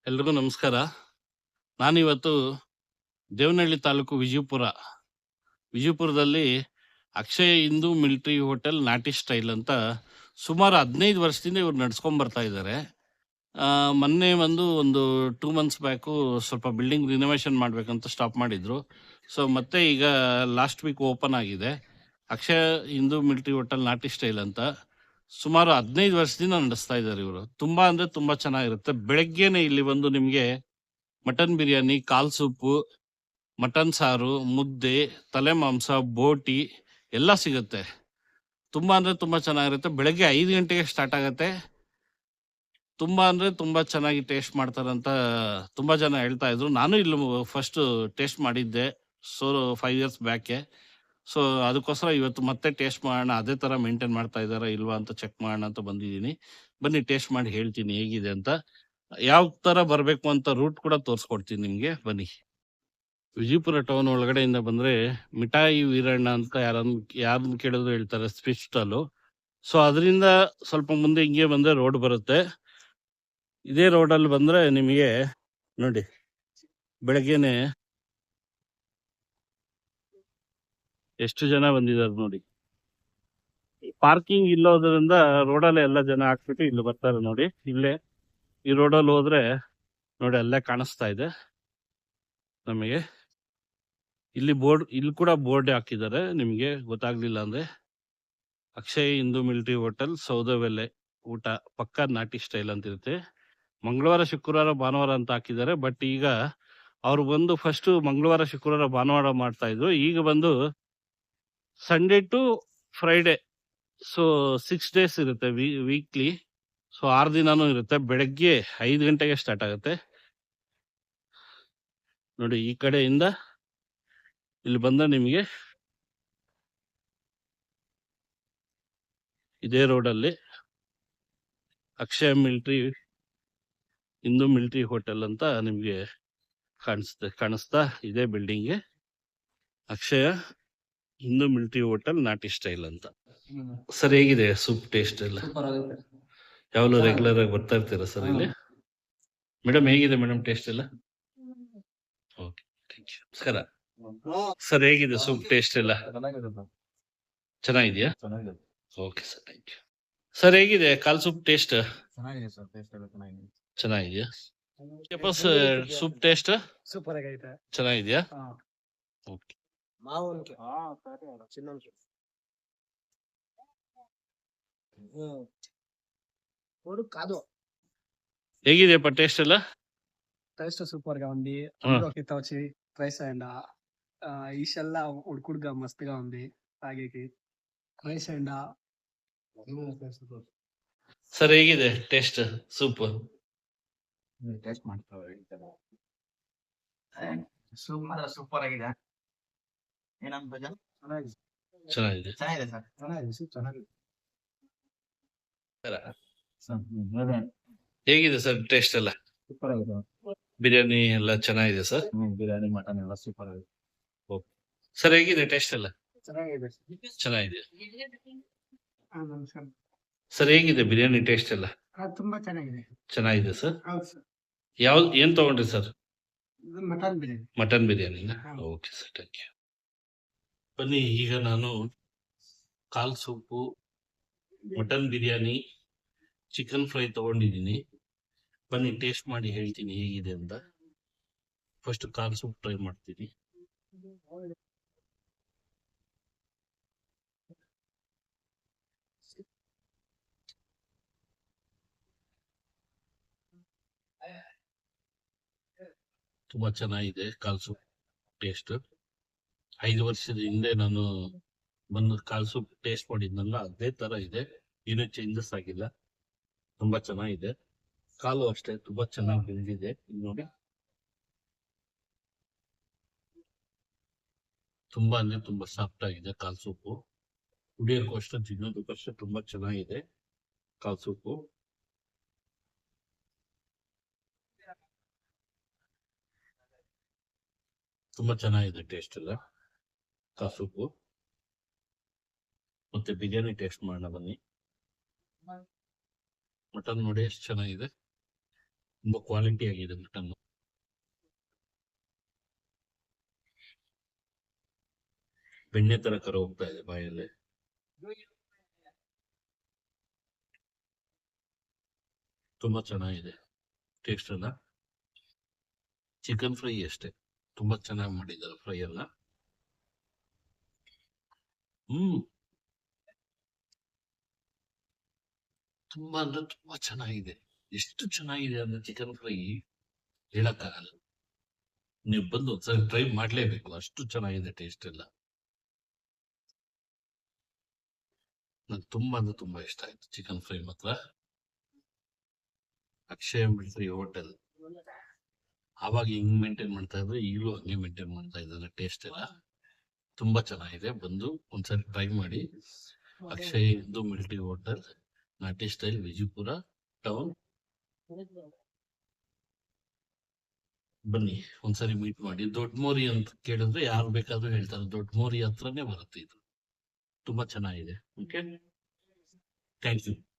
ಎಲ್ರಿಗೂ ನಮಸ್ಕಾರ. ನಾನಿವತ್ತು ದೇವನಹಳ್ಳಿ ತಾಲೂಕು ವಿಜಯಪುರದಲ್ಲಿ ಅಕ್ಷಯ ಹಿಂದೂ ಮಿಲಿಟರಿ ಹೋಟೆಲ್ ನಾಟಿ ಸ್ಟೈಲ್ ಅಂತ ಸುಮಾರು 15 ವರ್ಷದಿಂದ ಇವ್ರು ನಡ್ಸ್ಕೊಂಡ್ ಬರ್ತಾ ಇದ್ದಾರೆ. ಮೊನ್ನೆ ಒಂದು 2 ಮಂತ್ಸ್ ಬ್ಯಾಕು ಸ್ವಲ್ಪ ಬಿಲ್ಡಿಂಗ್ ರಿನೋವೇಷನ್ ಮಾಡ್ಬೇಕಂತ ಸ್ಟಾಪ್ ಮಾಡಿದ್ರು. ಸೊ ಮತ್ತೆ ಈಗ ಲಾಸ್ಟ್ ವೀಕ್ ಓಪನ್ ಆಗಿದೆ ಅಕ್ಷಯ ಹಿಂದೂ ಮಿಲಿಟರಿ ಹೋಟೆಲ್ ನಾಟಿ ಸ್ಟೈಲ್ ಅಂತ. ಸುಮಾರು 15 ವರ್ಷದಿಂದ ನಡೆಸ್ತಾ ಇದ್ದಾರೆ ಇವರು. ತುಂಬಾ ಅಂದ್ರೆ ತುಂಬಾ ಚೆನ್ನಾಗಿರುತ್ತೆ. ಬೆಳಗ್ಗೆನೆ ಇಲ್ಲಿ ಬಂದು ನಿಮ್ಗೆ ಮಟನ್ ಬಿರಿಯಾನಿ, ಕಾಲ್ ಸೂಪು, ಮಟನ್ ಸಾರು, ಮುದ್ದೆ, ತಲೆ ಮಾಂಸ, ಬೋಟಿ ಎಲ್ಲ ಸಿಗುತ್ತೆ. ತುಂಬಾ ಅಂದ್ರೆ ತುಂಬಾ ಚೆನ್ನಾಗಿರುತ್ತೆ. ಬೆಳಗ್ಗೆ 5 ಗಂಟೆಗೆ ಸ್ಟಾರ್ಟ್ ಆಗುತ್ತೆ. ತುಂಬಾ ಅಂದ್ರೆ ತುಂಬಾ ಚೆನ್ನಾಗಿ ಟೇಸ್ಟ್ ಮಾಡ್ತಾರಂತ ತುಂಬಾ ಜನ ಹೇಳ್ತಾ ಇದ್ರು. ನಾನು ಇಲ್ಲಿ ಫಸ್ಟ್ ಟೇಸ್ಟ್ ಮಾಡಿದ್ದೆ 5 ಇಯರ್ಸ್ ಬ್ಯಾಕೆ. ಸೊ ಅದಕ್ಕೋಸ್ಕರ ಇವತ್ತು ಮತ್ತೆ ಟೇಸ್ಟ್ ಮಾಡೋಣ, ಅದೇ ತರ ಮೇಂಟೈನ್ ಮಾಡ್ತಾ ಇದಾರ ಇಲ್ವಾ ಅಂತ ಚೆಕ್ ಮಾಡೋಣ ಅಂತ ಬಂದಿದ್ದೀನಿ. ಬನ್ನಿ ಟೇಸ್ಟ್ ಮಾಡಿ ಹೇಳ್ತೀನಿ ಹೇಗಿದೆ ಅಂತ. ಯಾವ ತರ ಬರ್ಬೇಕು ಅಂತ ರೂಟ್ ಕೂಡ ತೋರಿಸ್ಕೊಡ್ತೀನಿ ನಿಮ್ಗೆ, ಬನ್ನಿ. ವಿಜಯಪುರ ಟೌನ್ ಒಳಗಡೆಯಿಂದ ಬಂದ್ರೆ ಮಿಠಾಯಿ ವೀರಣ್ಣ ಅಂತ ಯಾರನ್ನ ಕೇಳಿದ್ರು ಹೇಳ್ತಾರೆ, ಸ್ಪೀಚ್ ಸ್ಟಾಲು. ಸೊ ಅದರಿಂದ ಸ್ವಲ್ಪ ಮುಂದೆ ಹಿಂಗೆ ಬಂದ್ರೆ ರೋಡ್ ಬರುತ್ತೆ. ಇದೇ ರೋಡಲ್ಲಿ ಬಂದ್ರೆ ನಿಮಗೆ ನೋಡಿ, ಬೆಳಗ್ಗೆನೆ ಎಷ್ಟು ಜನ ಬಂದಿದ್ದಾರೆ ನೋಡಿ. ಪಾರ್ಕಿಂಗ್ ಇಲ್ಲೋದ್ರಿಂದ ರೋಡಲ್ಲೇ ಎಲ್ಲ ಜನ ಹಾಕ್ಬಿಟ್ಟು ಇಲ್ಲಿ ಬರ್ತಾರೆ ನೋಡಿ. ಇಲ್ಲೇ ಈ ರೋಡಲ್ಲಿ ಹೋದ್ರೆ ನೋಡಿ, ಅಲ್ಲೇ ಕಾಣಿಸ್ತಾ ಇದೆ ನಮಗೆ. ಇಲ್ಲಿ ಕೂಡ ಬೋರ್ಡ್ ಹಾಕಿದ್ದಾರೆ, ನಿಮಗೆ ಗೊತ್ತಾಗ್ಲಿಲ್ಲ ಅಂದ್ರೆ. ಅಕ್ಷಯ್ ಹಿಂದೂ ಮಿಲಿಟರಿ ಹೋಟೆಲ್, ಸೌದೆವೆಲೆ ಊಟ, ಪಕ್ಕ ನಾಟಿ ಸ್ಟೈಲ್ ಅಂತ ಇರುತ್ತೆ. ಮಂಗಳವಾರ, ಶುಕ್ರವಾರ, ಭಾನುವಾರ ಅಂತ ಹಾಕಿದ್ದಾರೆ. ಬಟ್ ಈಗ ಅವ್ರು ಬಂದು ಫಸ್ಟ್ ಮಂಗಳವಾರ, ಶುಕ್ರವಾರ, ಭಾನುವಾರ ಮಾಡ್ತಾ ಇದ್ರು. ಈಗ ಬಂದು Sunday to Friday, so 6 days ಇರುತ್ತೆ ವೀಕ್ಲಿ. ಸೊ 6 ದಿನಾನೂ ಇರುತ್ತೆ. ಬೆಳಗ್ಗೆ 5 ಗಂಟೆಗೆ ಸ್ಟಾರ್ಟ್ ಆಗುತ್ತೆ ನೋಡಿ. ಈ ಕಡೆಯಿಂದ ಇಲ್ಲಿ ಬಂದ ನಿಮಗೆ ಇದೇ ರೋಡಲ್ಲಿ ಅಕ್ಷಯ ಹಿಂದೂ ಮಿಲಿಟರಿ ಹೋಟೆಲ್ ಅಂತ ನಿಮ್ಗೆ ಕಾಣಿಸ್ತಾ ಇದೆ ಬಿಲ್ಡಿಂಗ್ಗೆ. ಅಕ್ಷಯ ಹಿಂದೂ ಮಿಲಿಟರಿ ಹೋಟೆಲ್ ನಾಟಿ ಸ್ಟೈಲ್ ಅಂತ. ಸರ್ ಹೇಗಿದೆ ಸೂಪ್ ಟೇಸ್ಟ್ ಎಲ್ಲ? ಯಾವಾಗಲೂ ರೆಗ್ಯುಲರ್ ಆಗಿ ಬರ್ತಾ ಇರ್ತೀರಾ ಸರ್ ಇಲ್ಲಿ? ಮೇಡಮ್ ಹೇಗಿದೆ ಮೇಡಮ್ ಟೇಸ್ಟ್ ಎಲ್ಲ? Okay, thank you. ನಮಸ್ಕಾರ ಸರ್, ಹೇಗಿದೆ ಸೂಪ್ ಟೇಸ್ಟ್ ಎಲ್ಲ? ಚೆನ್ನಾಗಿದೆಯಾ? Okay sir, thank you. Sir ಹೇಗಿದೆ ಕಾಲ್ ಸೂಪ್ ಟೇಸ್ಟ್? ಚೆನ್ನಾಗಿದೆಯಾ? ಸೂಪ್ ಟೇಸ್ಟ್ ಸೂಪರ್ ಆಗೈತೆ. ಚೆನ್ನಾಗಿದೆಯಾ? ಓಕೆ. ಹೇಗಿದೆಯಪ್ಪ ಟೇಸ್ಟ್ ಎಲ್ಲ? టేస్ట్ సూపర్ గా ఉంది. ఆ. అందులోకి వచ్చి రైస్ అండ్ ఈషల్లా ఉడుకుడుగా మస్తుగా ఉంది తాగేకి. రైస్ అండ్ ಸರ್ ಹೇಗಿದೆ ಟೇಸ್ಟ್ ಸೂಪ್? ಟೇಸ್ಟ್ ಮಾಡ್ತಾರೆ. ಸೂಪರ್ ಆಗಿದೆ. ಏನಂತ ಚೆನ್ನಾಗಿದೆ. ಚೆನ್ನಾಗಿದೆ ಸರ್. ಚೆನ್ನಾಗಿದೆ ಸೂಪ್ ಚೆನ್ನಾಗಿದೆ. ಹೇಗಿದೆ ಸರ್ ಟೇಸ್ಟ್ ಎಲ್ಲ? ಸೂಪರ್ ಆಗಿದೆ. ಬಿರಿಯಾನಿ ಎಲ್ಲ ಚೆನ್ನಾಗಿದೆ ಸರ್? ಬಿರಿಯಾನಿ ಮಟನ್ ಎಲ್ಲ ಸೂಪರ್ ಆಗಿದೆ. ಓಕೆ ಸರ್, ಹೇಗಿದೆ ಟೇಸ್ಟ್ ಎಲ್ಲ? ಚೆನ್ನಾಗಿದೆ. ಚೆನ್ನಾಗಿದೆ. ನಮಸ್ಕಾರ. ಸರ್ ಹೇಗಿದೆ ಬಿರಿಯಾನಿ ಟೇಸ್ಟ್ ಎಲ್ಲ? ತುಂಬಾ ಚೆನ್ನಾಗಿದೆ. ಚೆನ್ನಾಗಿದೆ ಸರ್. ಹೌದು ಸರ್. ಏನ್ ತಗೊಂಡ್ರಿ ಸರ್? ಇದು ಮಟನ್ ಬಿರಿಯಾನಿ. ಮಟನ್ ಬಿರಿಯಾನಿನ? Okay sir, thank you. ಬನ್ನಿ, ಈಗ ನಾನು ಕಾಲ್ soup, mutton biryani, chicken fry ತಗೊಂಡಿದ್ದೀನಿ. ಬನ್ನಿ ಟೇಸ್ಟ್ ಮಾಡಿ ಹೇಳ್ತೀನಿ ಹೇಗಿದೆ ಅಂತ. ಫಸ್ಟ್ ಕಾಲ್ ಸೂಪ್ ಟ್ರೈ ಮಾಡ್ತೀನಿ. ತುಂಬಾ ಚೆನ್ನಾಗಿದೆ ಕಾಲ್ ಸೂಪ್ ಟೇಸ್ಟ್. 5 ವರ್ಷದ ಹಿಂದೆ ನಾನು ಬಂದು ಕಾಲ್ ಸೂಪ್ ಟೇಸ್ಟ್ ಮಾಡಿದ್ನಲ್ಲ, ಅದೇ ತರ ಇದೆ, ಏನೂ ಚೇಂಜಸ್ ಆಗಿಲ್ಲ. ತುಂಬಾ ಚೆನ್ನಾಗಿದೆ. ಕಾಲು ಅಷ್ಟೇ ತುಂಬಾ ಚೆನ್ನಾಗಿ ಬೆಳೆದಿದೆ. ನೋಡಿ, ತುಂಬಾ ಅಂದ್ರೆ ತುಂಬಾ ಸಾಫ್ಟ್ ಆಗಿದೆ ಕಾಲ್ ಸೂಪು. ಕುಡಿಯೋಕ್ಕೂ ಅಷ್ಟೇ, ತಿನ್ನೋದಕ್ಕೂ ಅಷ್ಟೇ ತುಂಬಾ ಚೆನ್ನಾಗಿದೆ ಕಾಲ್ ಸೂಪು. ತುಂಬಾ ಚೆನ್ನಾಗಿದೆ ಟೇಸ್ಟ್ ಎಲ್ಲ ಕಾಲ್ ಸೂಪು. ಮತ್ತೆ ಬಿರಿಯಾನಿ ಟೇಸ್ಟ್ ಮಾಡೋಣ ಬನ್ನಿ. ಮಟನ್ ನೋಡಿ ಎಷ್ಟು ಚೆನ್ನಾಗಿದೆ. ತುಂಬಾ ಕ್ವಾಲಿಟಿ ಆಗಿದೆ ಮಟನ್. ಬೆಣ್ಣೆ ತರ ಕರ ಹೋಗ್ತಾ ಇದೆ ಬಾಯಲ್ಲಿ. ತುಂಬಾ ಚೆನ್ನಾಗಿದೆ ಟೇಸ್ಟ್ ಎಲ್ಲ. ಚಿಕನ್ ಫ್ರೈ ಅಷ್ಟೇ, ತುಂಬಾ ಚೆನ್ನಾಗಿ ಮಾಡಿದ್ದಾರೆ ಫ್ರೈ ಎಲ್ಲ. ಹ್ಮ್ ತುಂಬಾ ಅಂದ್ರೆ ತುಂಬಾ ಚೆನ್ನಾಗಿದೆ. ಎಷ್ಟು ಚೆನ್ನಾಗಿದೆ ಅಂದ್ರೆ ಚಿಕನ್ ಫ್ರೈ ಹೇಳಕ್ಕಾಗಲ್ಲ. ನೀವು ಬಂದು ಒಂದ್ಸರಿ ಟ್ರೈ ಮಾಡ್ಲೇಬೇಕು, ಅಷ್ಟು ಚೆನ್ನಾಗಿದೆ ಟೇಸ್ಟ್ ಎಲ್ಲ. ನಂಗೆ ತುಂಬಾ ಅಂದ್ರೆ ತುಂಬಾ ಇಷ್ಟ ಆಯ್ತು ಚಿಕನ್ ಫ್ರೈ ಮಾತ್ರ. ಅಕ್ಷಯ ಮಿಲಿಟರಿ ಹೋಟೆಲ್ ಆವಾಗ ಹಿಂಗ್ ಮೇಂಟೈನ್ ಮಾಡ್ತಾ ಇದ್ರೆ ಈಗಲೂ ಹಂಗೆ ಮೇಂಟೈನ್ ಮಾಡ್ತಾ ಇದ್ದಾರೆ. ಟೇಸ್ಟ್ ಎಲ್ಲ ತುಂಬಾ ಚೆನ್ನಾಗಿದೆ. ಬಂದು ಒಂದ್ಸರಿ ಟ್ರೈ ಮಾಡಿ. ಅಕ್ಷಯ್ ಹಿಂದೂ ಮಿಲಿಟರಿ ಹೋಟೆಲ್, ನಾಟಿ ಸ್ಟೈಲ್, ವಿಜಯಪುರ ಟೌನ್. ಬನ್ನಿ ಒಂದ್ಸರಿ ಮೀಟ್ ಮಾಡಿ. ದೊಡ್ಡ ಮೋರಿ ಅಂತ ಕೇಳಿದ್ರೆ ಯಾರು ಬೇಕಾದ್ರೂ ಹೇಳ್ತಾರೆ, ದೊಡ್ಡ ಮೋರಿ ಹತ್ರನೇ ಬರುತ್ತೆ ಇದು. ತುಂಬಾ ಚೆನ್ನಾಗಿದೆ. Okay, thank you.